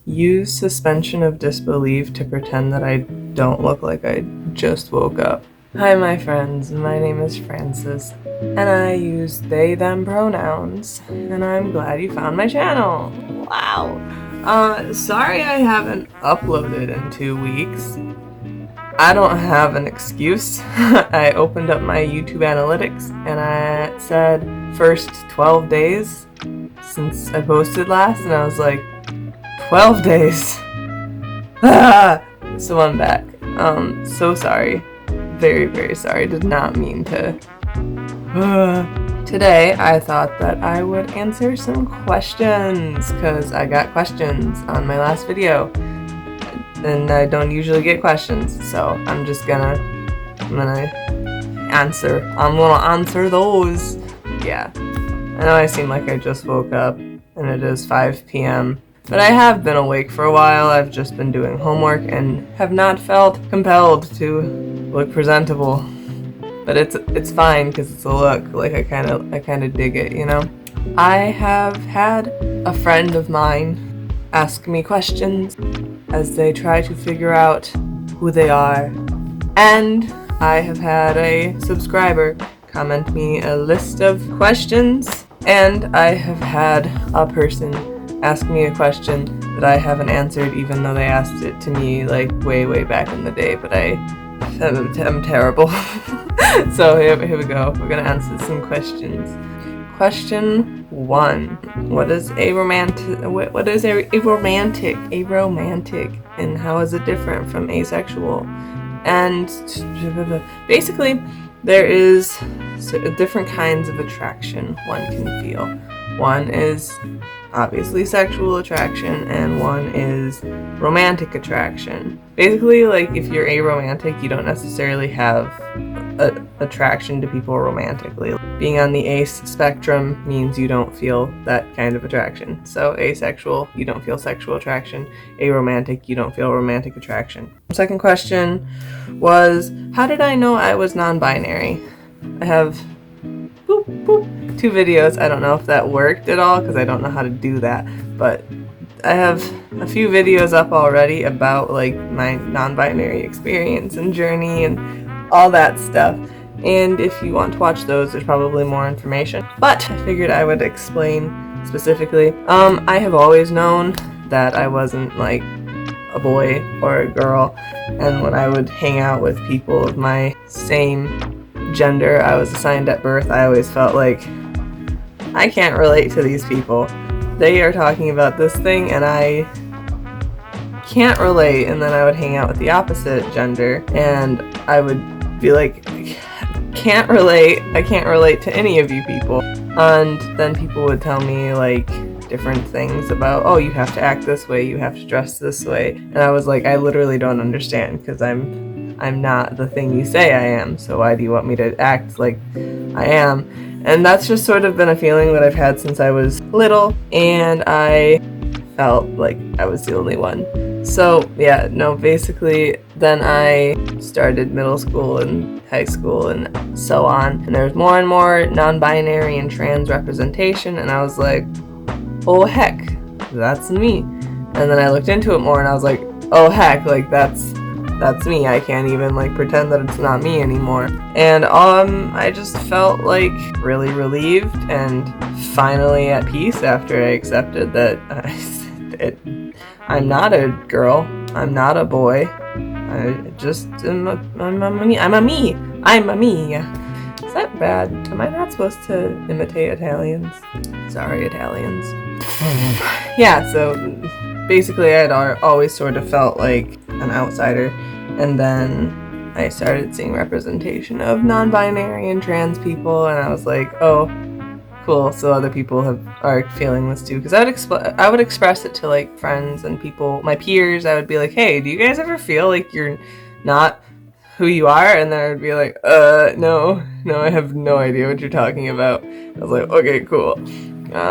Use suspension of disbelief to pretend that I don't look like I just woke up. Hi, my friends. My name is Francis, and I use they, them pronouns, and I'm glad you found my channel. Wow. Sorry I haven't uploaded in 2 weeks. I don't have an excuse. I opened up my YouTube analytics, and I said first 12 days since I posted last, and I was like, 12 days. So I'm back. So sorry. Very, very sorry. Did not mean to. Today, I thought that I would answer some questions, because I got questions on my last video. And I don't usually get questions, so I'm gonna answer those. Yeah. I know I seem like I just woke up, and it is 5 p.m. But I have been awake for a while. I've just been doing homework and have not felt compelled to look presentable. But it's fine because it's a look. Like I kind of dig it, you know. I have had a friend of mine ask me questions as they try to figure out who they are, and I have had a subscriber comment me a list of questions, and I have had a person ask me a question that I haven't answered, even though they asked it to me like way back in the day, but I'm terrible. So here we go. We're gonna answer some questions. Question 1. What is aromantic, and how is it different from asexual? And basically, there is different kinds of attraction one can feel. One is obviously sexual attraction, and one is romantic attraction. Basically, like, if you're aromantic, you don't necessarily have attraction to people romantically. Being on the ace spectrum means you don't feel that kind of attraction. So asexual, you don't feel sexual attraction. Aromantic, you don't feel romantic attraction. Second question was, how did I know I was non-binary? I have 2 videos. I don't know if that worked at all because I don't know how to do that, but I have a few videos up already about like my non-binary experience and journey and all that stuff. And if you want to watch those, there's probably more information. But I figured I would explain specifically. I have always known that I wasn't like a boy or a girl, and when I would hang out with people of my same gender I was assigned at birth, I always felt like I can't relate to these people. They are talking about this thing and I can't relate, and then I would hang out with the opposite gender and I would be like, I can't relate to any of you people. And then people would tell me like different things about, oh, you have to act this way, you have to dress this way, and I was like, I literally don't understand, because I'm not the thing you say I am, so why do you want me to act like I am? And that's just sort of been a feeling that I've had since I was little, and I felt like I was the only one. So yeah, no, basically then I started middle school and high school and so on, and there's more and more non-binary and trans representation, and I was like, oh heck, that's me. And then I looked into it more and I was like, oh heck, like that's me. I can't even like pretend that it's not me anymore. And I just felt like really relieved and finally at peace after I accepted that I'm not a girl, I'm not a boy, I just am I'm a me. Is that bad? Am I not supposed to imitate Italians? Sorry, Italians. Yeah, so basically I'd always sort of felt like an outsider, and then I started seeing representation of non-binary and trans people, and I was like, oh, cool, so other people are feeling this too, because I would express it to like friends and people, my peers. I would be like, hey, do you guys ever feel like you're not who you are? And then I would be like, no, I have no idea what you're talking about. I was like, okay, cool.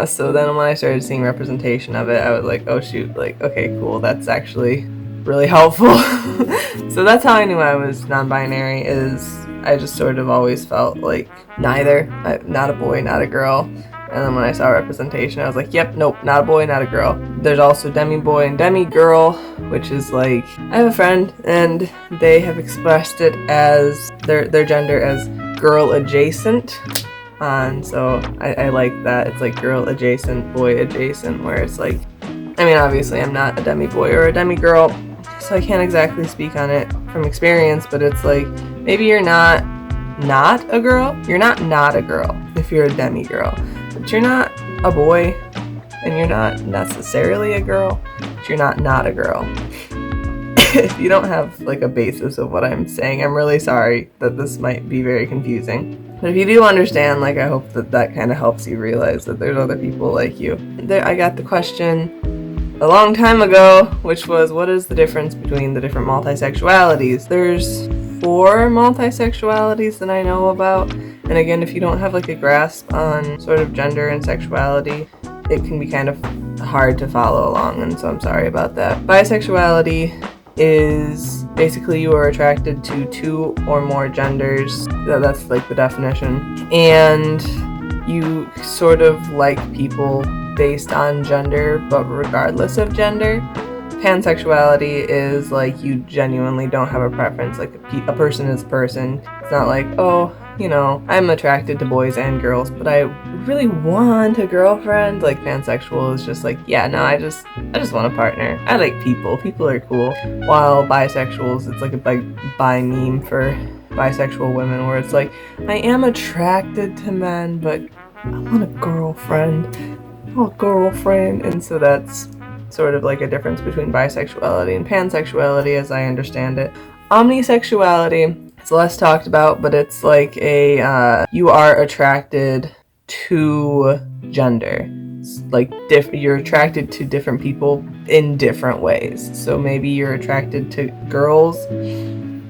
So then when I started seeing representation of it, I was like, oh shoot, like, okay, cool, that's actually really helpful. So that's how I knew I was non-binary, is I just sort of always felt like neither. Not a boy, not a girl. And then when I saw representation, I was like, yep, nope, not a boy, not a girl. There's also demi-boy and demi-girl, which is like, I have a friend, and they have expressed it as, their gender as girl adjacent. And so I like that. It's like girl adjacent, boy adjacent, where it's like, I mean, obviously I'm not a demi-boy or a demi-girl, so I can't exactly speak on it from experience, but it's like, maybe you're not a girl. You're not a girl if you're a demi-girl, but you're not a boy, and you're not necessarily a girl, but you're not a girl. If you don't have like a basis of what I'm saying, I'm really sorry that this might be very confusing. But if you do understand, like, I hope that kind of helps you realize that there's other people like you. I got the question a long time ago, which was, what is the difference between the different multisexualities? There's 4 multisexualities that I know about. And again, if you don't have like a grasp on sort of gender and sexuality, it can be kind of hard to follow along, and so I'm sorry about that. Bisexuality is basically you are attracted to 2 or more genders. That's like the definition. And you sort of like people based on gender, but regardless of gender. Pansexuality is like you genuinely don't have a preference. Like a person is a person. It's not like, oh, you know, I'm attracted to boys and girls, but I really want a girlfriend. Like pansexual is just like, yeah, no, I just want a partner. I like people. People are cool. While bisexuals, it's like a bi meme for bisexual women, where it's like, I am attracted to men, but I want a girlfriend. And so that's sort of like a difference between bisexuality and pansexuality, as I understand it. Omnisexuality, it's less talked about, but it's like you are attracted to gender. It's like you're attracted to different people in different ways. So maybe you're attracted to girls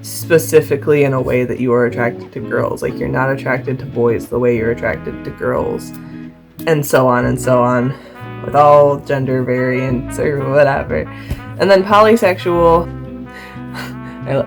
specifically in a way that you are attracted to girls. Like you're not attracted to boys the way you're attracted to girls, and so on, with all gender variants or whatever. And then polysexual,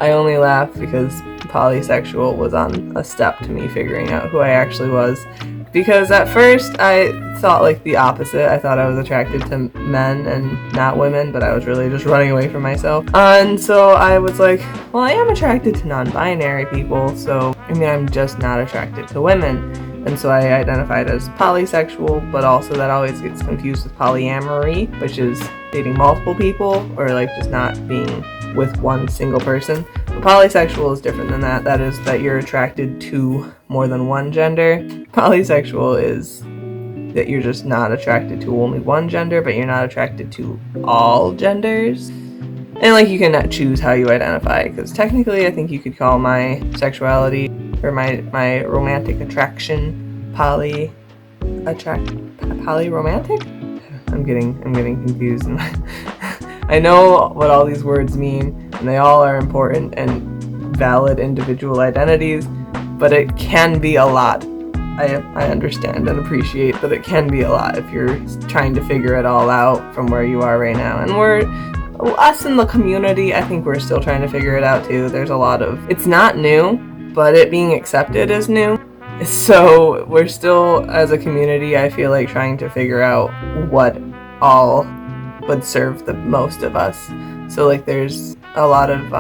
I only laugh because polysexual was on a step to me figuring out who I actually was. Because at first I thought like the opposite. I thought I was attracted to men and not women, but I was really just running away from myself. And so I was like, well, I am attracted to non-binary people, so I mean, I'm just not attracted to women. And so I identified as polysexual, but also that always gets confused with polyamory, which is dating multiple people or like just not being with one single person. But polysexual is different than that. That is that you're attracted to more than one gender. Polysexual is that you're just not attracted to only one gender, but you're not attracted to all genders. And like you can choose how you identify, because technically I think you could call my sexuality or my romantic attraction polyromantic? I'm getting confused. I know what all these words mean, and they all are important and valid individual identities, but it can be a lot. I understand and appreciate that it can be a lot if you're trying to figure it all out from where you are right now. And us in the community, I think we're still trying to figure it out too. There's a lot of, it's not new, but it being accepted is new. So we're still, as a community, I feel like trying to figure out what all would serve the most of us. So like there's a lot of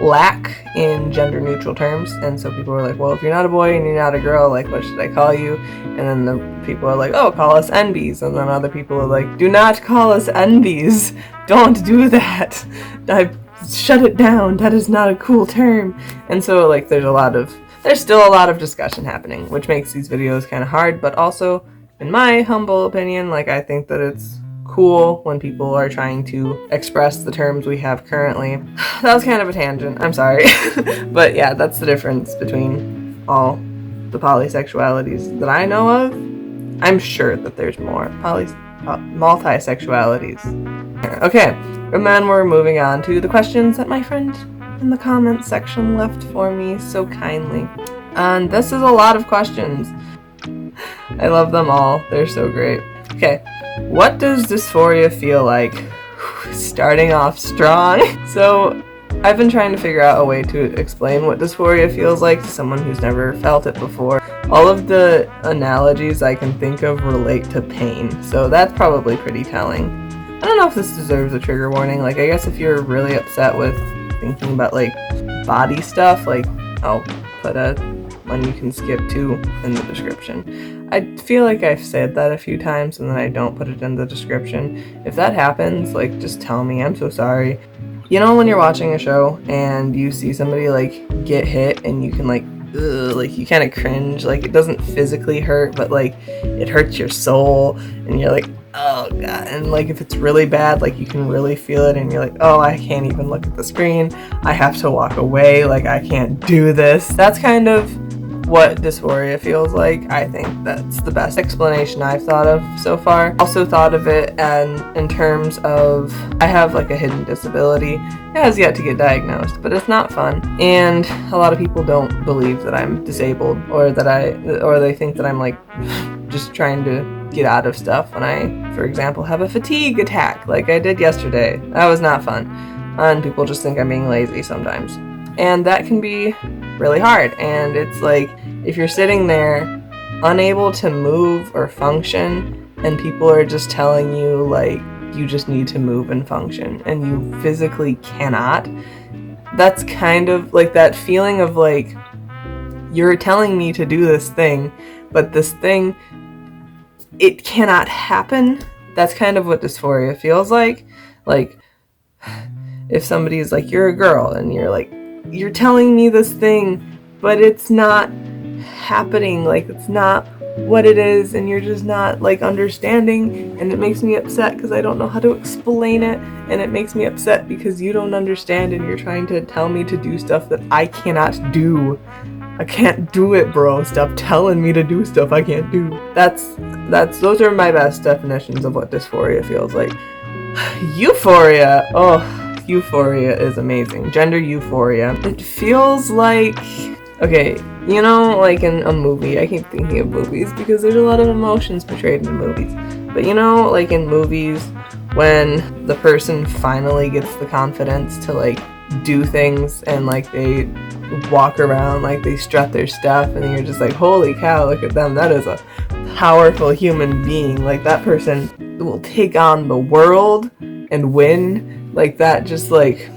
lack in gender neutral terms, and so people are like, well, if you're not a boy and you're not a girl, like what should I call you? And then the people are like, oh, call us NBs. And then other people are like, do not call us NBs. Don't do that. Shut it down. That is not a cool term. And so like there's still a lot of discussion happening, which makes these videos kind of hard, but also in my humble opinion, like I think that it's cool when people are trying to express the terms we have currently. That was kind of a tangent, I'm sorry. But yeah, that's the difference between all the polysexualities that I know of. I'm sure that there's more multisexualities. Okay, and then we're moving on to the questions that my friend in the comments section left for me so kindly. And this is a lot of questions. I love them all. They're so great. Okay. What does dysphoria feel like? Starting off strong. So, I've been trying to figure out a way to explain what dysphoria feels like to someone who's never felt it before. all of the analogies I can think of relate to pain, so that's probably pretty telling. I don't know if this deserves a trigger warning. Like, I guess if you're really upset with thinking about, like, body stuff, like, I'll put a one you can skip to in the description. I feel like I've said that a few times and then I don't put it in the description. If that happens, like, just tell me. I'm so sorry. You know when you're watching a show and you see somebody, like, get hit and you can, like, you kind of cringe. Like, it doesn't physically hurt, but, like, it hurts your soul and you're like, oh god. And, like, if it's really bad, like, you can really feel it and you're like, oh, I can't even look at the screen. I have to walk away. Like, I can't do this. That's kind of what dysphoria feels like. I think that's the best explanation I've thought of so far. Also thought of it and in terms of I have, like, a hidden disability. It has yet to get diagnosed, but it's not fun. And a lot of people don't believe that I'm disabled or they think that I'm, like, just trying to get out of stuff when I, for example, have a fatigue attack like I did yesterday. That was not fun. And people just think I'm being lazy sometimes. And that can be really hard. And it's like, if you're sitting there unable to move or function and people are just telling you, like, you just need to move and function and you physically cannot, that's kind of like that feeling of, like, you're telling me to do this thing, but this thing, it cannot happen. That's kind of what dysphoria feels like. Like, if somebody's like, you're a girl and you're like, you're telling me this thing, but it's not happening. Like, it's not what it is, and you're just not, like, understanding, and it makes me upset because I don't know how to explain it, and it makes me upset because you don't understand and you're trying to tell me to do stuff that I cannot do. I can't do it, bro. Stop telling me to do stuff I can't do. Those are my best definitions of what dysphoria feels like. Euphoria. Oh, euphoria is amazing. Gender euphoria. It feels like, okay, you know, like in a movie, I keep thinking of movies because there's a lot of emotions portrayed in movies. But you know, like in movies, when the person finally gets the confidence to, like, do things and, like, they walk around, like, they strut their stuff and you're just like, holy cow, look at them. That is a powerful human being. Like, that person will take on the world and win. Like, that just, like,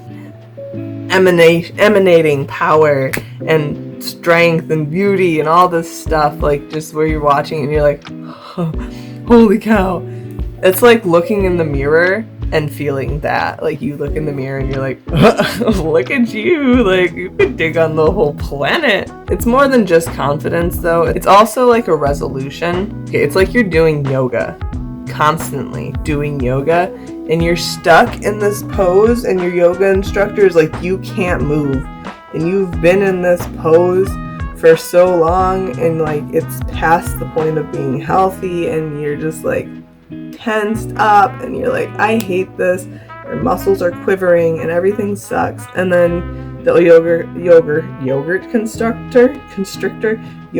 emanating power and strength and beauty and all this stuff, like, just where you're watching and you're like, oh, holy cow. It's like looking in the mirror and feeling that. Like, you look in the mirror and you're like, look at you, like, you could take on the whole planet. It's more than just confidence, though. It's also like a resolution. Okay, it's like you're doing yoga, constantly doing yoga, and you're stuck in this pose and your yoga instructor is like, you can't move, and you've been in this pose for so long and, like, it's past the point of being healthy and you're just, like, tensed up and you're like, I hate this. Your muscles are quivering and everything sucks. And then the yogurt constrictor, the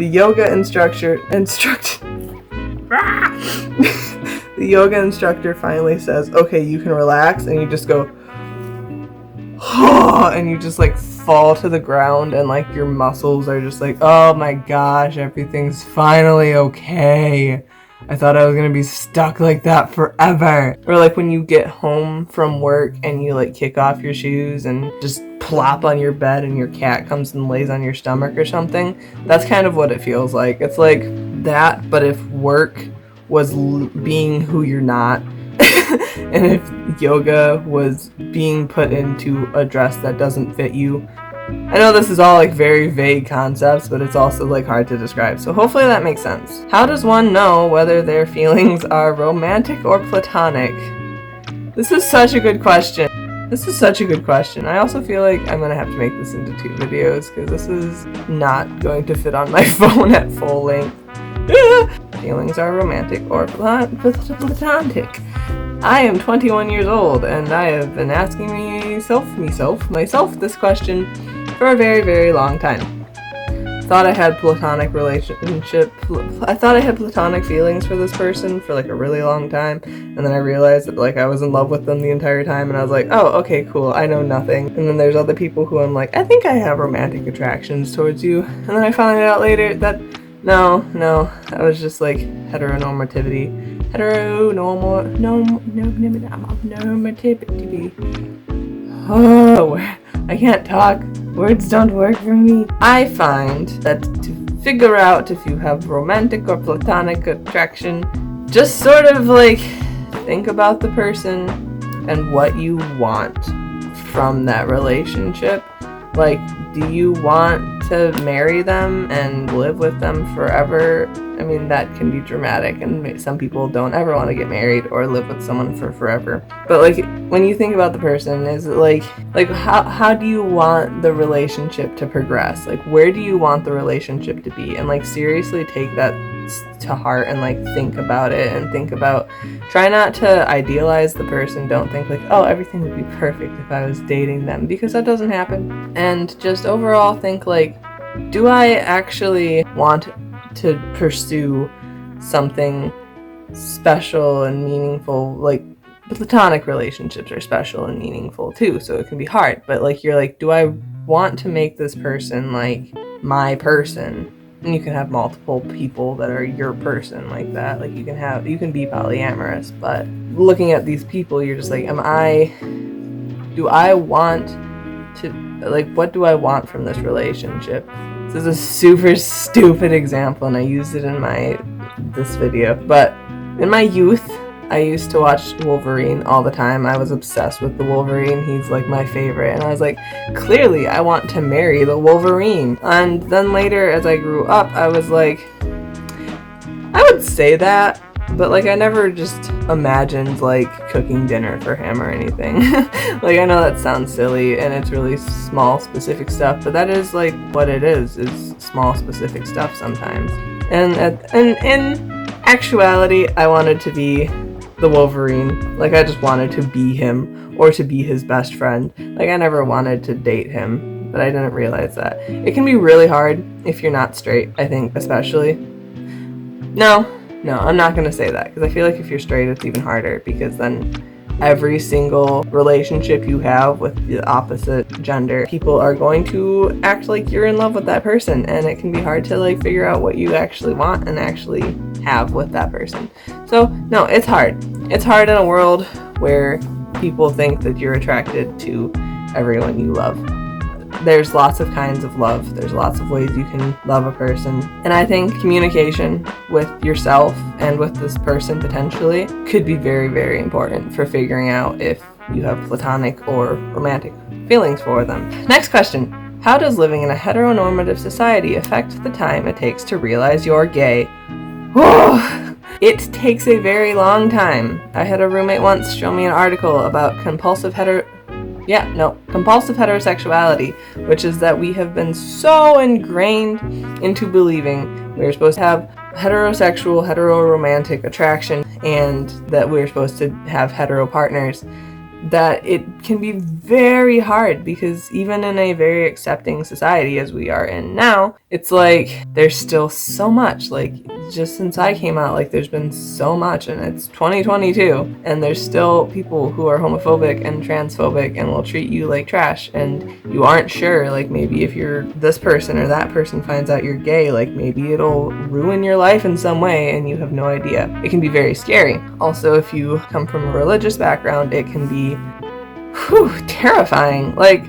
yoga instructor finally says, okay, you can relax, and you just go, and you just, like, fall to the ground and, like, your muscles are just like, oh my gosh, everything's finally okay. I thought I was gonna be stuck like that forever. Or, like, when you get home from work and you, like, kick off your shoes and just plop on your bed and your cat comes and lays on your stomach or something. That's kind of what it feels like. It's like that, but if work was being who you're not, and if yoga was being put into a dress that doesn't fit you. I know this is all, like, very vague concepts, but it's also, like, hard to describe, so hopefully that makes sense. How does one know whether their feelings are romantic or platonic? This is such a good question. I also feel like I'm gonna have to make this into 2 videos because this is not going to fit on my phone at full length. Feelings are romantic or platonic. I am 21 years old and I have been asking myself this question for a very, very long time. thought I had platonic feelings for this person for like a really long time, and then I realized that like I was in love with them the entire time, and I was like, oh, okay, cool, I know nothing. And then there's other people who I'm like, I think I have romantic attractions towards you, and then I found out later that no, that was just like heteronormativity. Oh, I can't talk. Words don't work for me. I find that to figure out if you have romantic or platonic attraction, just sort of like think about the person and what you want from that relationship. Like, do you want to marry them and live with them forever? I mean, that can be dramatic, and some people don't ever want to get married or live with someone for forever. But like, when you think about the person, is it like how do you want the relationship to progress? Like, where do you want the relationship to be? And like, seriously take that to heart and like think about it, and think about, try not to idealize the person. Don't think like, oh, everything would be perfect if I was dating them, because that doesn't happen. And just overall think like, do I actually want to pursue something special and meaningful? Like, platonic relationships are special and meaningful too, so it can be hard, but like, you're like, do I want to make this person like my person? And you can have multiple people that are your person like that. Like, you can be polyamorous, but looking at these people, you're just like, do I want to, like, what do I want from this relationship? This is a super stupid example, and I used it in this video, but in my youth, I used to watch Wolverine all the time. I was obsessed with the Wolverine. He's like my favorite. And I was like, clearly I want to marry the Wolverine. And then later, as I grew up, I was like, I would say that, but like, I never just imagined like cooking dinner for him or anything. Like, I know that sounds silly and it's really small specific stuff, but that is like what it is small specific stuff sometimes. And in actuality, I wanted to be the Wolverine. Like, I just wanted to be him, or to be his best friend. Like, I never wanted to date him, but I didn't realize that. It can be really hard if you're not straight, I think, especially. No, I'm not gonna say that, because I feel like if you're straight, it's even harder, because then every single relationship you have with the opposite gender, people are going to act like you're in love with that person, and it can be hard to like figure out what you actually want and actually have with that person. So no, it's hard. It's hard in a world where people think that you're attracted to everyone you love. There's lots of kinds of love. There's lots of ways you can love a person. And I think communication with yourself and with this person potentially could be very, very important for figuring out if you have platonic or romantic feelings for them. Next question. How does living in a heteronormative society affect the time it takes to realize you're gay? Whoa! It takes a very long time. I had a roommate once show me an article about compulsive heterosexuality, which is that we have been so ingrained into believing we're supposed to have heterosexual, heteroromantic attraction, and that we're supposed to have hetero partners, that it can be very hard, because even in a very accepting society as we are in now, it's like there's still so much. Like, just since I came out, like, there's been so much, and it's 2022, and there's still people who are homophobic and transphobic and will treat you like trash, and you aren't sure, like, maybe if you're this person or that person finds out you're gay, like, maybe it'll ruin your life in some way and you have no idea. It can be very scary. Also, if you come from a religious background, it can be terrifying. Like,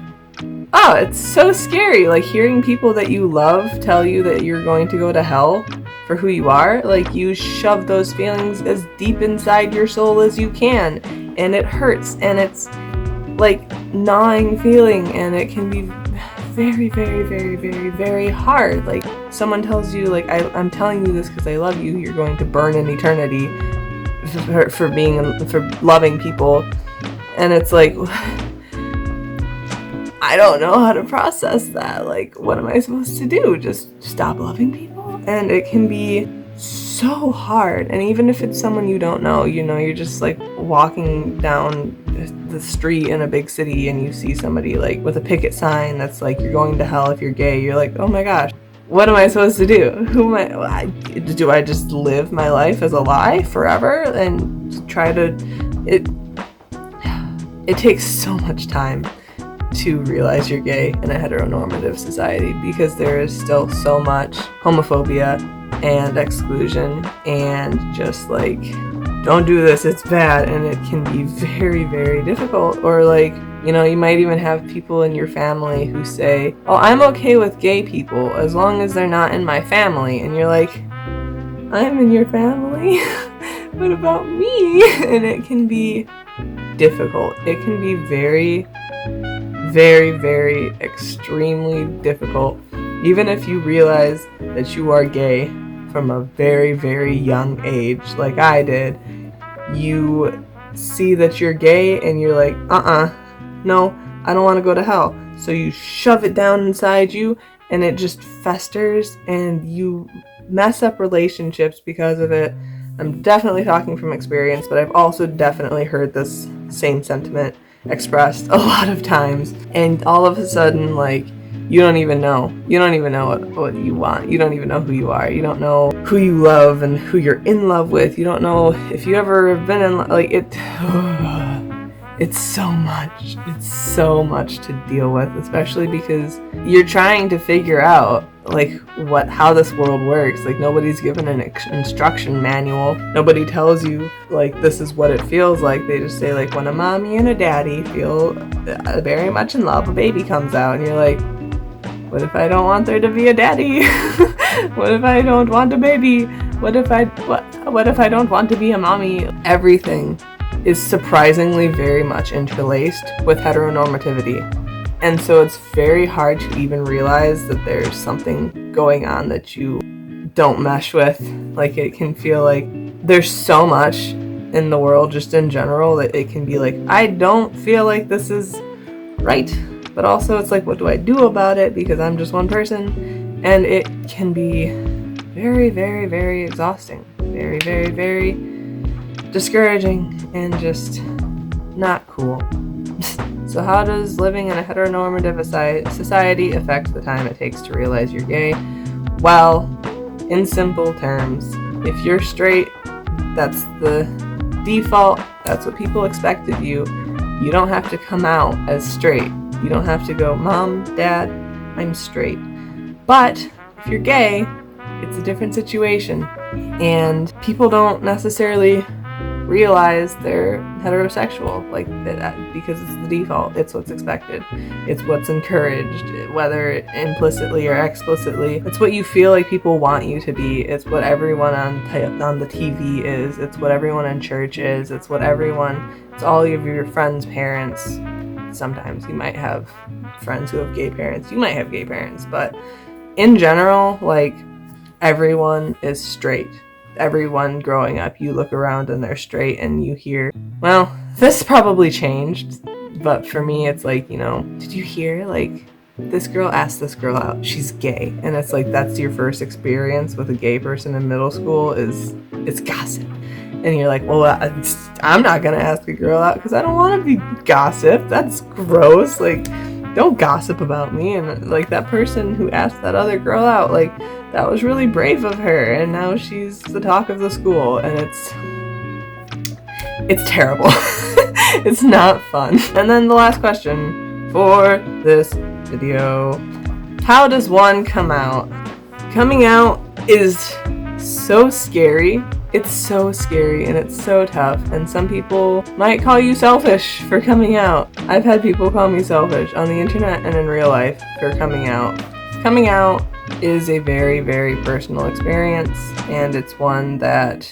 oh, it's so scary. Like, hearing people that you love tell you that you're going to go to hell for who you are. Like, you shove those feelings as deep inside your soul as you can, and it hurts, and it's like gnawing feeling, and it can be very, very, very, very, very hard. Like, someone tells you, like, I'm telling you this because I love you, you're going to burn in eternity for loving people. And it's like, I don't know how to process that. Like, what am I supposed to do? Just stop loving people? And it can be so hard. And even if it's someone you don't know, you're just like walking down the street in a big city and you see somebody like with a picket sign that's like, you're going to hell if you're gay. You're like, oh my gosh, what am I supposed to do? Who am I? Do I just live my life as a lie forever and try to... It takes so much time to realize you're gay in a heteronormative society, because there is still so much homophobia and exclusion and just like, don't do this, it's bad, and it can be very, very difficult. Or like, you know, you might even have people in your family who say, oh, I'm okay with gay people as long as they're not in my family. And you're like, I'm in your family? What about me? And it can be difficult. It can be very, very, very extremely difficult. Even if you realize that you are gay from a very, very young age, like I did, you see that you're gay and you're like, no, I don't want to go to hell. So you shove it down inside you and it just festers and you mess up relationships because of it. I'm definitely talking from experience, but I've also definitely heard this same sentiment expressed a lot of times. And all of a sudden, like, you don't even know. You don't even know what you want. You don't even know who you are. You don't know who you love and who you're in love with. You don't know if you ever have been in love. Like, it's so much. It's so much to deal with, especially because you're trying to figure out, like, how this world works. Like, nobody's given an instruction manual. Nobody tells you, like, this is what it feels like. They just say, like, when a mommy and a daddy feel very much in love, a baby comes out, and you're like, what if I don't want there to be a daddy? What if I don't want a baby? What if I don't want to be a mommy? Everything is surprisingly very much interlaced with heteronormativity. And so it's very hard to even realize that there's something going on that you don't mesh with. Like, it can feel like there's so much in the world just in general that it can be like, I don't feel like this is right. But also it's like, what do I do about it? Because I'm just one person. And it can be very, very, very exhausting. Very, very, very discouraging and just not cool. So how does living in a heteronormative society affect the time it takes to realize you're gay? Well, in simple terms, if you're straight, that's the default. That's what people expect of you. You don't have to come out as straight. You don't have to go, Mom, Dad, I'm straight. But if you're gay, it's a different situation. And people don't necessarily realize they're heterosexual, like that, because it's the default. It's what's expected. It's what's encouraged, whether implicitly or explicitly. It's what you feel like people want you to be. It's what everyone on the TV is. It's what everyone in church is. It's all of your friends' parents. Sometimes you might have friends who have gay parents. You might have gay parents, but in general, like, everyone is straight. Everyone growing up, you look around and they're straight and you hear, well, this probably changed, but for me it's like, you know, did you hear, like, this girl asked this girl out, she's gay, and it's like, that's your first experience with a gay person in middle school it's gossip. And you're like, well, I'm not gonna ask a girl out because I don't want to be gossiped. That's gross. Like, don't gossip about me. And like, that person who asked that other girl out, like, that was really brave of her, and now she's the talk of the school, and it's terrible. It's not fun. And then the last question for this video: how does one come out? Coming out is so scary. It's so scary and it's so tough, and some people might call you selfish for coming out. I've had people call me selfish on the internet and in real life for coming out. Coming out is a very, very personal experience, and it's one that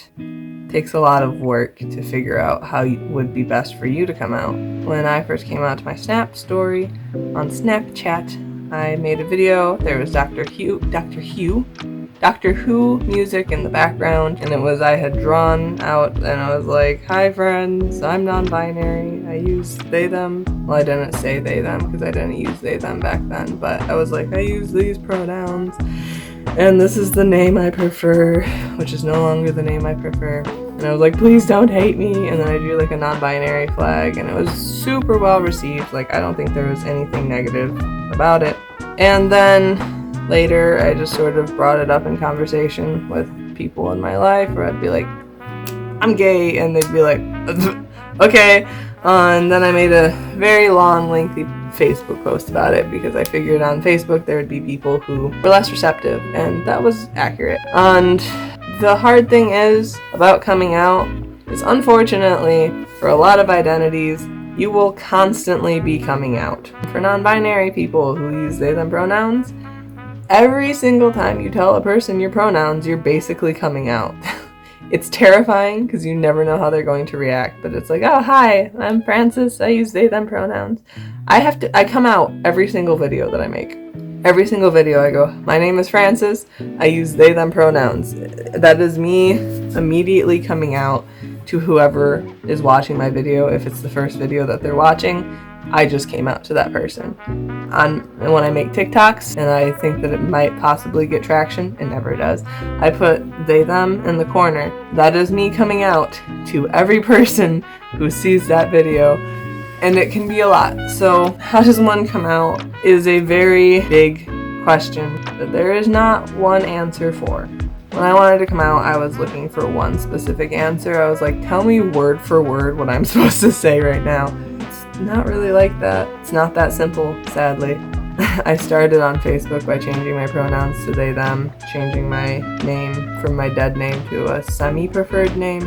takes a lot of work to figure out how it would be best for you to come out. When I first came out to my Snap story on Snapchat, I made a video. There was Doctor Who music in the background, and I had drawn out, and I was like, hi friends, I'm non-binary, I use they, them. Well, I didn't say they, them, because I didn't use they, them back then, but I was like, I use these pronouns, and this is the name I prefer, which is no longer the name I prefer. And I was like, please don't hate me, and then I drew like a non-binary flag, and it was super well received. Like, I don't think there was anything negative about it. And then later I just sort of brought it up in conversation with people in my life, where I'd be like, I'm gay, and they'd be like, okay. And then I made a very long, lengthy Facebook post about it, because I figured on Facebook there would be people who were less receptive, and that was accurate. And the hard thing is about coming out is, unfortunately, for a lot of identities, you will constantly be coming out. For non-binary people who use they, them pronouns, every single time you tell a person your pronouns, you're basically coming out. It's terrifying because you never know how they're going to react, but it's like, oh, hi, I'm Francis, I use they, them pronouns. I come out every single video that I make. Every single video I go, my name is Francis, I use they, them pronouns. That is me immediately coming out to whoever is watching my video. If it's the first video that they're watching, I just came out to that person. And when I make TikToks and I think that it might possibly get traction, it never does, I put they, them in the corner. That is me coming out to every person who sees that video, and it can be a lot. So how does one come out is a very big question that there is not one answer for. When I wanted to come out, I was looking for one specific answer. I was like, tell me word for word what I'm supposed to say right now. It's not really like that. It's not that simple, sadly. I started on Facebook by changing my pronouns to they, them, changing my name from my dead name to a semi-preferred name.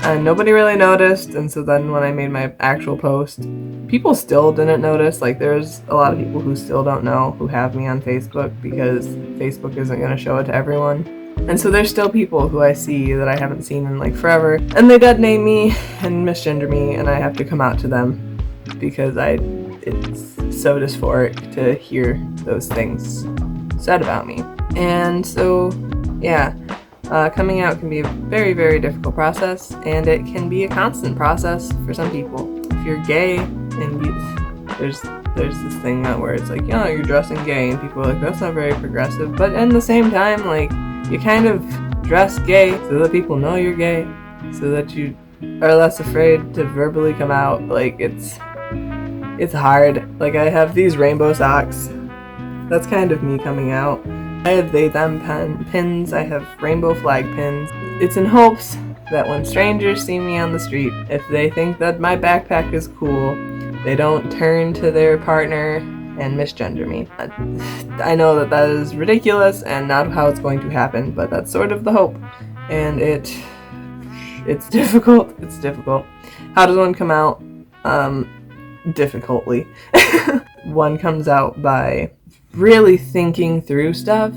And nobody really noticed, and so then when I made my actual post, people still didn't notice. Like, there's a lot of people who still don't know who have me on Facebook, because Facebook isn't going to show it to everyone. And so there's still people who I see that I haven't seen in like forever, and they dead name me and misgender me, and I have to come out to them because it's so dysphoric to hear those things said about me. And so, yeah, coming out can be a very, very difficult process, and it can be a constant process for some people. If you're gay, and there's this thing where it's like, you're dressing gay, and people are like, that's not very progressive. But in the same time, like, you kind of dress gay so that people know you're gay, so that you are less afraid to verbally come out. Like, it's hard. Like, I have these rainbow socks. That's kind of me coming out. I have they, them pins. I have rainbow flag pins. It's in hopes that when strangers see me on the street, if they think that my backpack is cool, they don't turn to their partner and misgender me. I know that is ridiculous and not how it's going to happen, but that's sort of the hope. And it's difficult. It's difficult. How does one come out? Difficultly. One comes out by really thinking through stuff,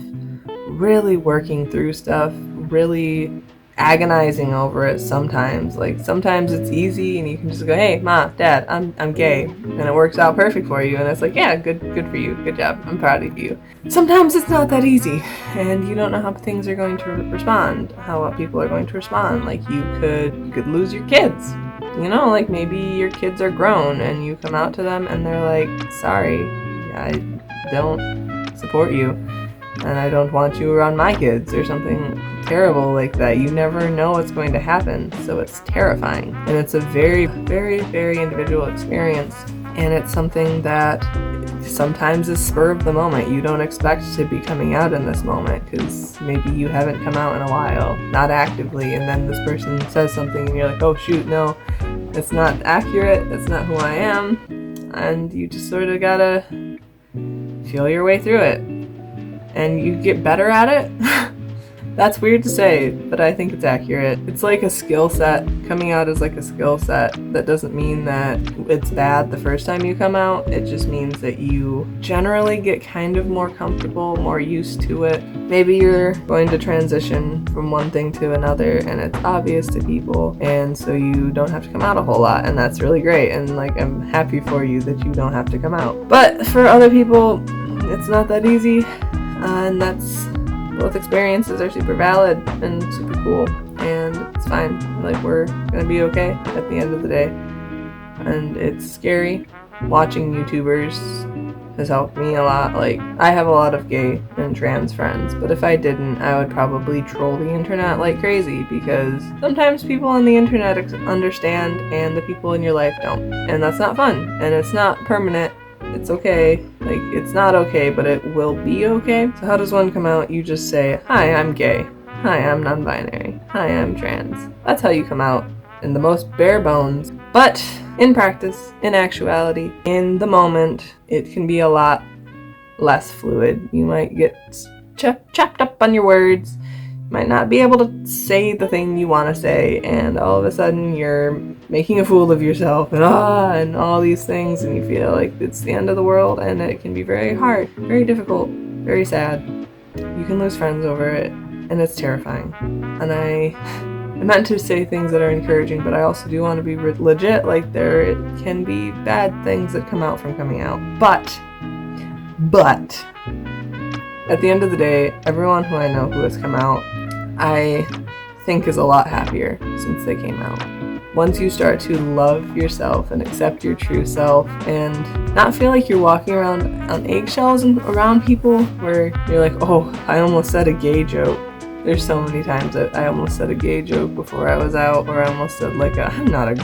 really working through stuff, really agonizing over it sometimes. Like, sometimes it's easy and you can just go, hey, Ma, Dad, I'm gay, and it works out perfect for you, and it's like, yeah, good for you, good job, I'm proud of you. Sometimes it's not that easy, and you don't know how things are going to respond, how people are going to respond. Like, you could lose your kids, like maybe your kids are grown and you come out to them and they're like, sorry, I don't support you, and I don't want you around my kids, or something terrible like that. You never know what's going to happen, so it's terrifying. And it's a very, very, very individual experience, and it's something that sometimes is spur of the moment. You don't expect to be coming out in this moment, because maybe you haven't come out in a while, not actively, and then this person says something and you're like, oh shoot, no, it's not accurate, that's not who I am, and you just sort of gotta feel your way through it, and you get better at it. That's weird to say, but I think it's accurate. It's like a skill set. Coming out is like a skill set. That doesn't mean that it's bad the first time you come out. It just means that you generally get kind of more comfortable, more used to it. Maybe you're going to transition from one thing to another, and it's obvious to people, and so you don't have to come out a whole lot, and that's really great, and like, I'm happy for you that you don't have to come out. But for other people, it's not that easy, and both experiences are super valid and super cool, and it's fine. Like, we're gonna be okay at the end of the day. And it's scary. Watching YouTubers has helped me a lot. Like, I have a lot of gay and trans friends, but if I didn't, I would probably troll the internet like crazy, because sometimes people on the internet understand and the people in your life don't. And that's not fun, and it's not permanent. It's okay. Like, it's not okay, but it will be okay. So how does one come out? You just say, hi, I'm gay. Hi, I'm non-binary. Hi, I'm trans. That's how you come out in the most bare bones. But in practice, in actuality, in the moment, it can be a lot less fluid. You might get chopped up on your words, might not be able to say the thing you want to say, and all of a sudden you're making a fool of yourself and all these things, and you feel like it's the end of the world, and it can be very hard, very difficult, very sad. You can lose friends over it, and it's terrifying. And I meant to say things that are encouraging, but I also do want to be legit. Like, there can be bad things that come out from coming out, but at the end of the day, everyone who I know who has come out, I think is a lot happier since they came out. Once you start to love yourself and accept your true self and not feel like you're walking around on eggshells and around people where you're like, oh, I almost said a gay joke. There's so many times that I almost said a gay joke before I was out, or I almost said like I'm not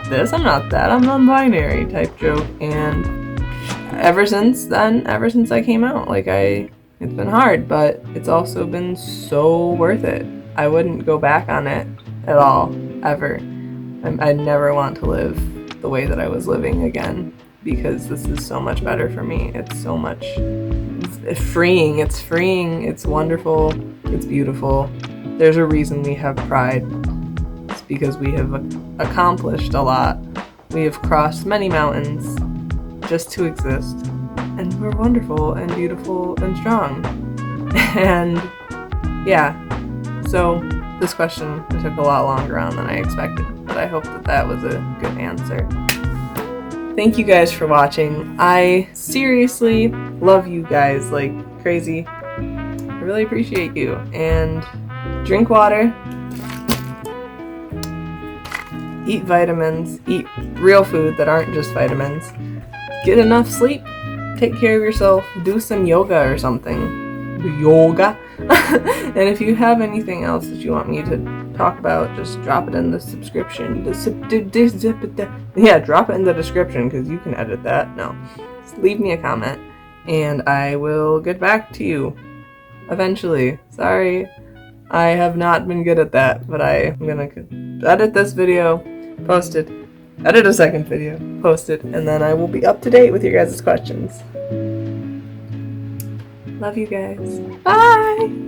this, I'm not that, I'm non-binary type joke. And ever since I came out, like, it's been hard, but it's also been so worth it. I wouldn't go back on it at all, ever. I never want to live the way that I was living again, because this is so much better for me. It's so much freeing. It's wonderful. It's beautiful. There's a reason we have pride. It's because we have accomplished a lot. We have crossed many mountains just to exist. And we're wonderful and beautiful and strong. And yeah, so this question took a lot longer on than I expected, but I hope that was a good answer. Thank you guys for watching. I seriously love you guys like crazy. I really appreciate you. And drink water, eat vitamins, eat real food that aren't just vitamins, get enough sleep, take care of yourself, do some yoga or something. And if you have anything else that you want me to talk about, just drop it in the subscription. Drop it in the description, because you can edit that. No, just leave me a comment and I will get back to you eventually. Sorry, I have not been good at that, but I'm gonna edit this video, post it, edit a second video, post it, and then I will be up to date with your guys' questions. Love you guys. Bye!